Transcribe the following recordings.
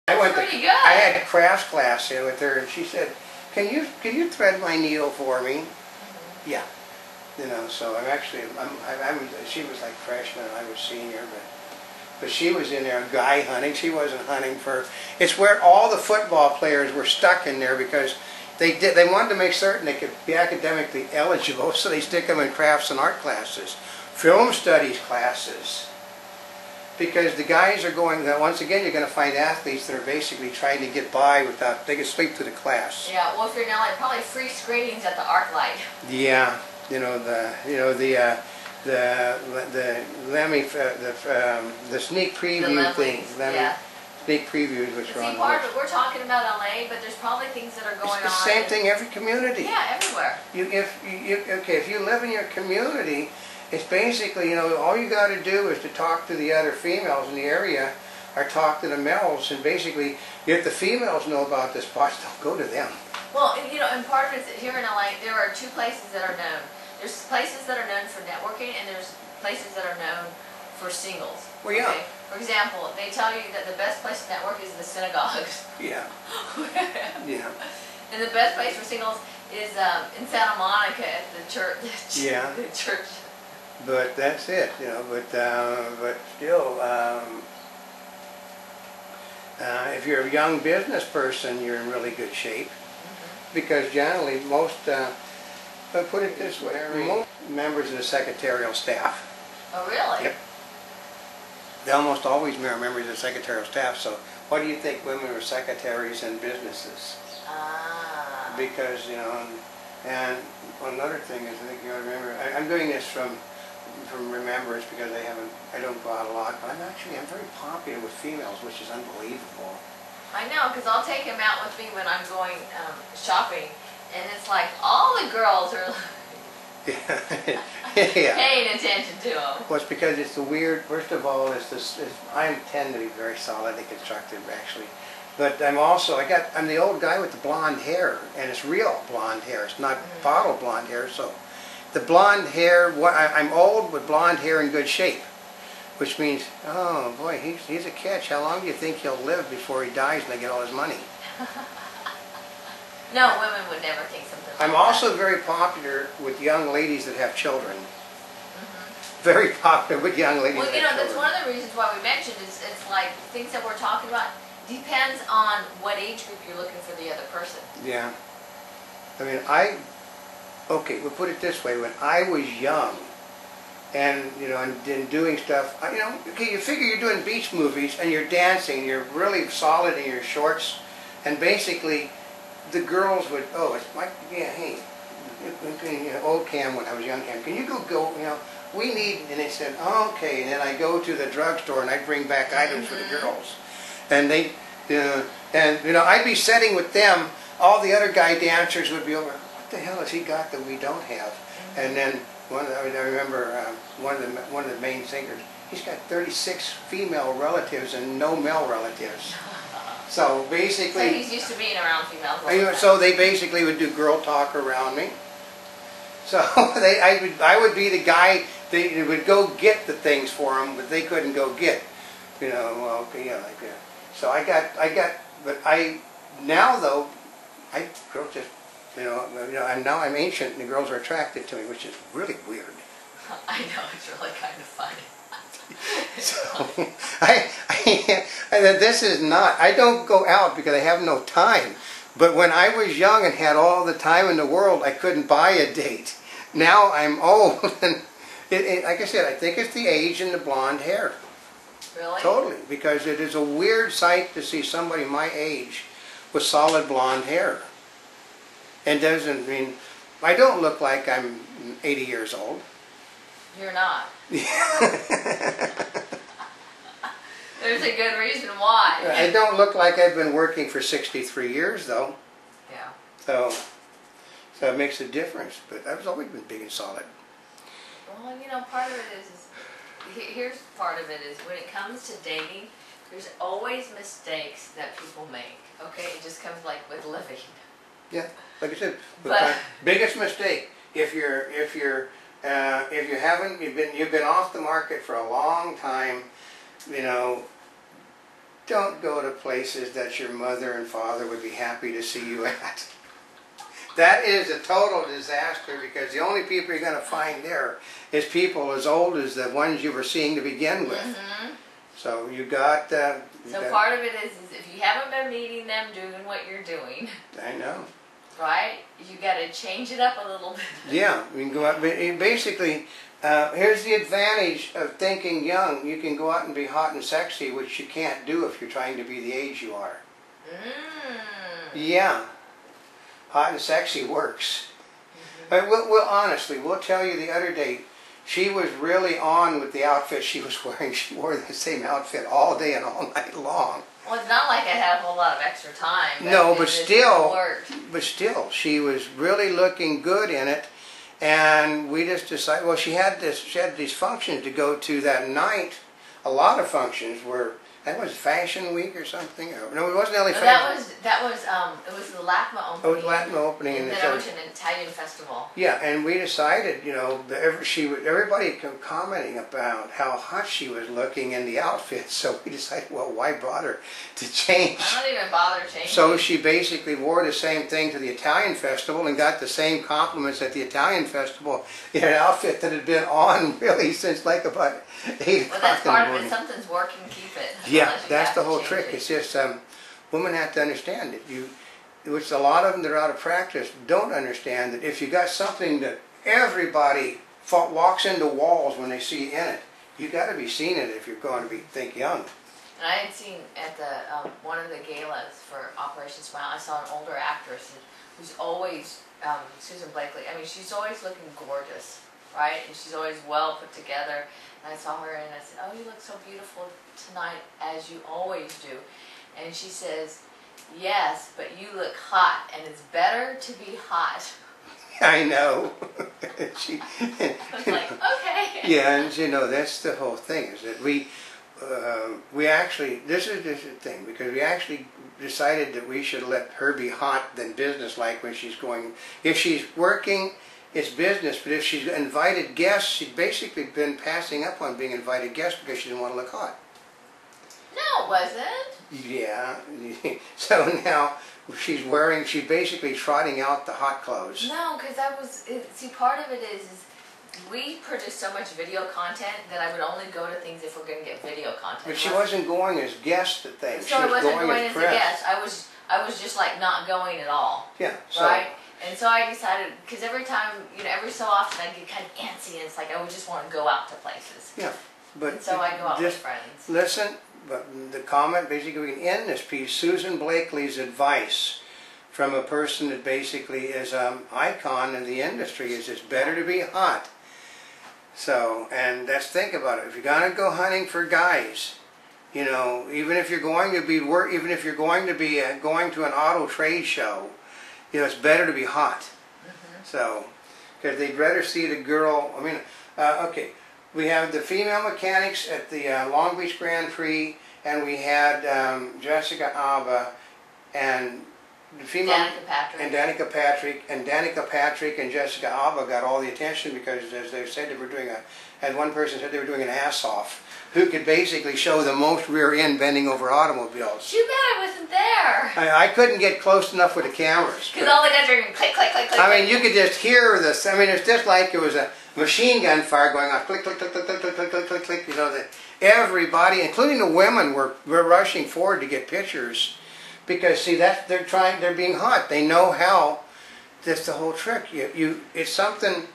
Pretty good. I had a crafts class with her, and she said, "Can you thread my needle for me?" Yeah. So she was like freshman, and I was senior, but she was in there guy hunting. She wasn't hunting for. It's where all the football players were stuck in there because they wanted to make certain they could be academically eligible, so they stick them in crafts and art classes, film studies classes. Because the guys are going, once again, you're going to find athletes that are basically trying to get by without, they can sleep through the class. Yeah, well, if you're in LA, probably free screenings at the ArcLight. Yeah, the sneak preview thing. Yeah. Sneak previews, which are on. See, part of it, we're talking about LA, but there's probably things that are going on. It's the same thing every community. Yeah, everywhere. If you live in your community, it's basically, all you got to do is to talk to the other females in the area or talk to the males, and basically, if the females know about the spots, they'll go to them. Well, and part of it is here in LA, there are two places that are known. There's places that are known for networking, and there's places that are known for singles. Well, yeah. Okay? For example, they tell you that the best place to network is the synagogues. Yeah. Yeah. And the best place for singles is in Santa Monica at the church. Yeah. The church. But that's it, but still, if you're a young business person, you're in really good shape. Because generally most, put it this way, most members of the secretarial staff. Oh, really? Yep. They almost always mirror members of the secretarial staff, so why do you think women are secretaries in businesses? Ah. Because, and another thing is, I think you ought to remember, I'm doing this from remembrance because I don't go out a lot, but I'm very popular with females, which is unbelievable. I know, because I'll take him out with me when I'm going shopping, and it's like all the girls are paying attention to him. Well, it's because it's the weird, first of all, I tend to be very solidly constructed, actually. But I'm the old guy with the blonde hair, and it's real blonde hair. It's not bottle blonde hair, so the blonde hair, I'm old with blonde hair in good shape, which means, oh boy, he's a catch. How long do you think he'll live before he dies and they get all his money? No, women would never think something like that. I'm also very popular with young ladies that have children. Very popular with young ladies that have children. That's one of the reasons why we mentioned it's like things that we're talking about depends on what age group you're looking for the other person. Yeah. I mean, okay, we'll put it this way. When I was young, and and doing stuff, okay, you figure you're doing beach movies and you're dancing, you're really solid in your shorts, and basically the girls would, hey, old Cam when I was young Cam, can you go, we need, and they said, oh, okay, and then I go to the drugstore and I bring back items for the girls, and I'd be sitting with them, all the other guy dancers would be over, what the hell has he got that we don't have? And then I remember one of the main singers, he's got 36 female relatives and no male relatives. So basically, so he's used to being around females. So they basically would do girl talk around me. So I would be the guy. They would go get the things for them, but they couldn't go get. So girls just. And now I'm ancient and the girls are attracted to me, which is really weird. I know, it's really kind of funny. So, this is not, I don't go out because I have no time. But when I was young and had all the time in the world, I couldn't buy a date. Now I'm old, and like I said, I think it's the age and the blonde hair. Really? Totally, because it is a weird sight to see somebody my age with solid blonde hair. And doesn't mean, I don't look like I'm 80 years old. You're not. There's a good reason why. I don't look like I've been working for 63 years, though. Yeah. So it makes a difference. But I've always been big and solid. Well, part of it is here's part of it is when it comes to dating, there's always mistakes that people make. Okay, it just comes like with living. Yeah, like I said, but biggest mistake if you've been off the market for a long time, don't go to places that your mother and father would be happy to see you at. That is a total disaster, because the only people you're going to find there is people as old as the ones you were seeing to begin with. Mm-hmm. So you got... so part of it is if you haven't been meeting them doing what you're doing. I know. Right? You got to change it up a little bit. Yeah, we can go out. But basically, here's the advantage of thinking young. You can go out and be hot and sexy, which you can't do if you're trying to be the age you are. Yeah. Hot and sexy works. But honestly, we'll tell you the other day, she was really on with the outfit she was wearing. She wore the same outfit all day and all night long. Well, it's not like I had a whole lot of extra time. No, but still, she was really looking good in it. And we just decided, well, she had these functions to go to that night. A lot of functions were, that was Fashion Week or something. No, it wasn't only Fashion. It was the LACMA opening. Oh, it was LACMA opening. And then I went to an Italian festival. Yeah, and we decided, you know, everybody kept commenting about how hot she was looking in the outfit. So we decided, well, why bother to change? I don't even bother changing. So she basically wore the same thing to the Italian festival and got the same compliments at the Italian festival in an outfit that had been on really since like about 8 o'clock in the morning. Well, that's part of it. Something's working, keep it. Yeah, that's the whole trick. It's just women have to understand it. Which a lot of them that are out of practice don't understand that if you got something that everybody walks into walls when they see in it, you got to be seeing it if you're going to think young. And I had seen at the one of the galas for Operation Smile, I saw an older actress who's always Susan Blakely. I mean, she's always looking gorgeous, right? And she's always well put together. And I saw her and I said, "Oh, you look so beautiful tonight, as you always do." And she says, "Yes, but you look hot, and it's better to be hot." I know. I was like, okay. Yeah, and you know, that's the whole thing, is that we actually, this is the thing, because we actually decided that we should let her be hot than business-like when she's going. If she's working, it's business, but if she's invited guests, she's basically been passing up on being invited guests because she didn't want to look hot. No, it wasn't. Yeah. So now she's basically trotting out the hot clothes. No, because see, part of it is we produce so much video content that I would only go to things if we're going to get video content. But she wasn't going as guest at things. So I wasn't going as a guest. I was just like not going at all. Yeah. So, right? And so I decided, because every time, every so often I get kind of antsy, and it's like I would just want to go out to places. Yeah. But and so I go out with friends. Listen, but the comment, basically we can end this piece, Susan Blakely's advice from a person that basically is an icon in the industry, is it's better to be hot. So, and let's think about it. If you're going to go hunting for guys, even if you're going to be going to an auto trade show, it's better to be hot. Mm-hmm. So, because they'd rather see the girl. I mean, okay, we have the female mechanics at the Long Beach Grand Prix, and we had Jessica Alba and the female Danica Patrick and Jessica Alba got all the attention because, as they said, and one person said they were doing an ass off, who could basically show the most rear end bending over automobiles. Too bad I wasn't there. I couldn't get close enough with the cameras. Because all the guys are going click, click, click, click. I mean, you could just hear this. I mean, it's just like it was a machine gun fire going off, click, click, click, click, click, click, click, click, click, click. Everybody, including the women, were rushing forward to get pictures. Because see, they're being hot. They know how. That's the whole trick. It's something.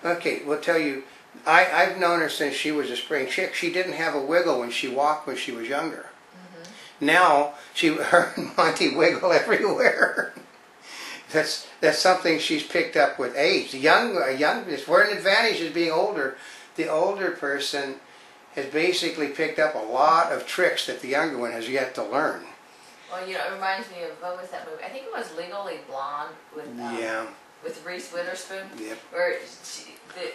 Okay, we'll tell you. I've known her since she was a spring chick. She didn't have a wiggle when she walked when she was younger. Mm-hmm. Now her and Monty wiggle everywhere. That's something she's picked up with age. We're an advantage as being older. The older person has basically picked up a lot of tricks that the younger one has yet to learn. Well, it reminds me of, what was that movie? I think it was Legally Blonde with Reese Witherspoon. Yep. Where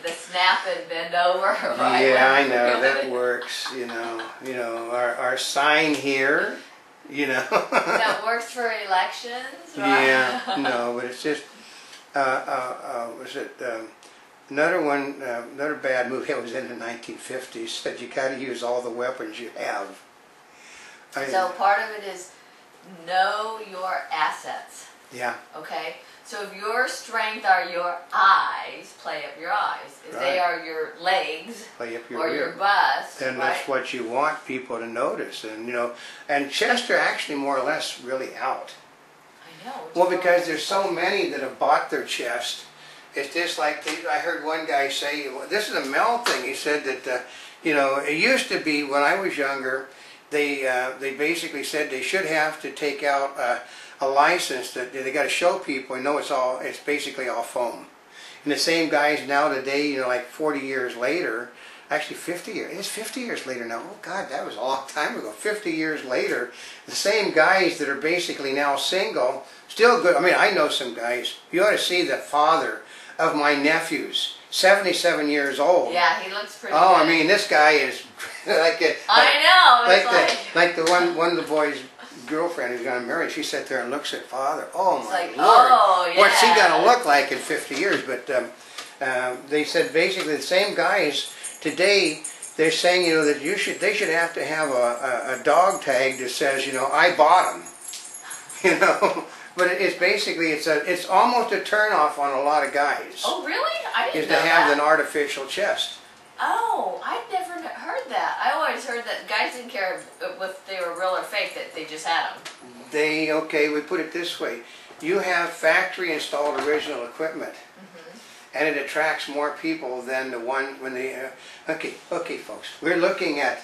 the snap and bend over. Right? Yeah, I know that works. Our sign here. That works for elections, right? Yeah, no, but it's just. Was it another one? Another bad movie I was in the 1950s said you got to use all the weapons you have. So part of it is know your assets. Yeah. Okay? So if your strength are your eyes, play up your eyes. If they are your legs, play up your or rear. your bust, then that's what you want people to notice. And and chests are actually more or less really out. I know. Well, because there's so many that have bought their chest. It's just like, I heard one guy say, well, this is a Mel thing. He said that, it used to be when I was younger, they basically said they should have to take out a license that they got to show people and know it's basically all foam. And the same guys now today, like 40 years later, actually 50 years, it's 50 years later now. Oh God, that was a long time ago. 50 years later, the same guys that are basically now single, still good. I mean, I know some guys. You ought to see the father of my nephews, 77 years old. Yeah, he looks pretty good. I mean, this guy is like the one of the boys' girlfriend who's going to marry. She sat there and looks at father. Oh my Lord! Oh, yeah. What's he going to look like in 50 years? But they said basically the same guys today. They're saying that they should have to have a dog tag that says I bought him. But it's basically it's almost a turnoff on a lot of guys. Oh really? I didn't know that. Is to have an artificial chest. Oh, I'd never heard that. I always heard that guys didn't care if they were real or fake, that they just had them. We put it this way. You have factory installed original equipment. And it attracts more people than the one when they... okay, folks. We're looking at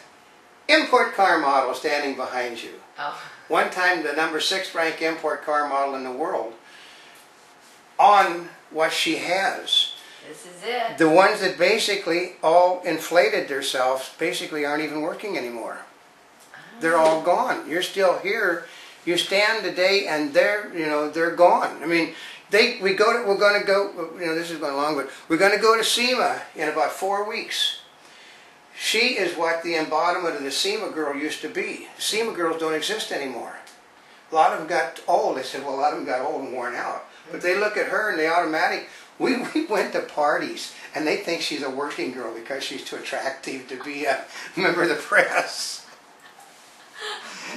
import car model standing behind you. Oh. One time the number 6 ranked import car model in the world on what she has. This is it. The ones that basically all inflated themselves basically aren't even working anymore. Oh. They're all gone. You're still here. You stand today and they're gone. I mean, we're going to go, this is going long, but we're going to go to SEMA in about 4 weeks. She is what the embodiment of the SEMA girl used to be. SEMA girls don't exist anymore. A lot of them got old. They said, well, a lot of them got old and worn out. But they look at her and they automatically, we went to parties and they think she's a working girl because she's too attractive to be a member of the press.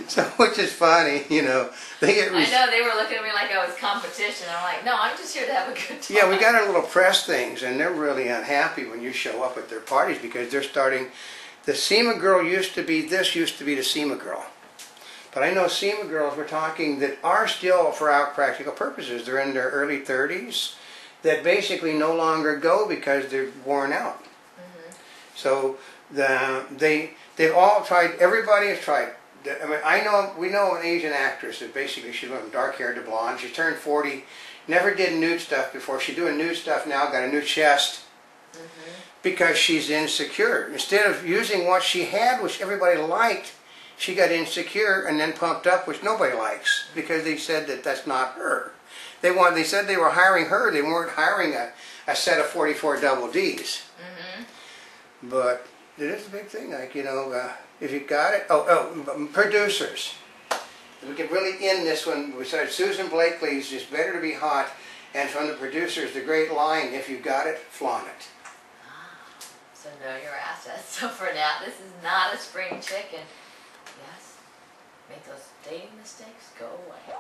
So, which is funny, They get. I know, they were looking at me like I was competition. I'm like, no, I'm just here to have a good time. Yeah, we got our little press things, and they're really unhappy when you show up at their parties because they're starting. The SEMA girl used to be the SEMA girl. But I know SEMA girls we're talking that are still, for our practical purposes, they're in their early 30s, that basically no longer go because they're worn out. So they've all tried. Everybody has tried. I mean, we know an Asian actress that basically she went from dark hair to blonde. She turned 40, never did nude stuff before. She's doing nude stuff now, got a new chest because she's insecure. Instead of using what she had, which everybody liked, she got insecure and then pumped up, which nobody likes because they said that that's not her. They said they were hiring her. They weren't hiring a set of 44 double Ds. But it is a big thing, like, if you got it. Producers. We can really end this one. Besides Susan Blakely's It's Better to Be Hot, and from the producers, the great line, if you got it, flaunt it. So know your assets. So for now, this is not a spring chicken. Yes, make those dating mistakes go away.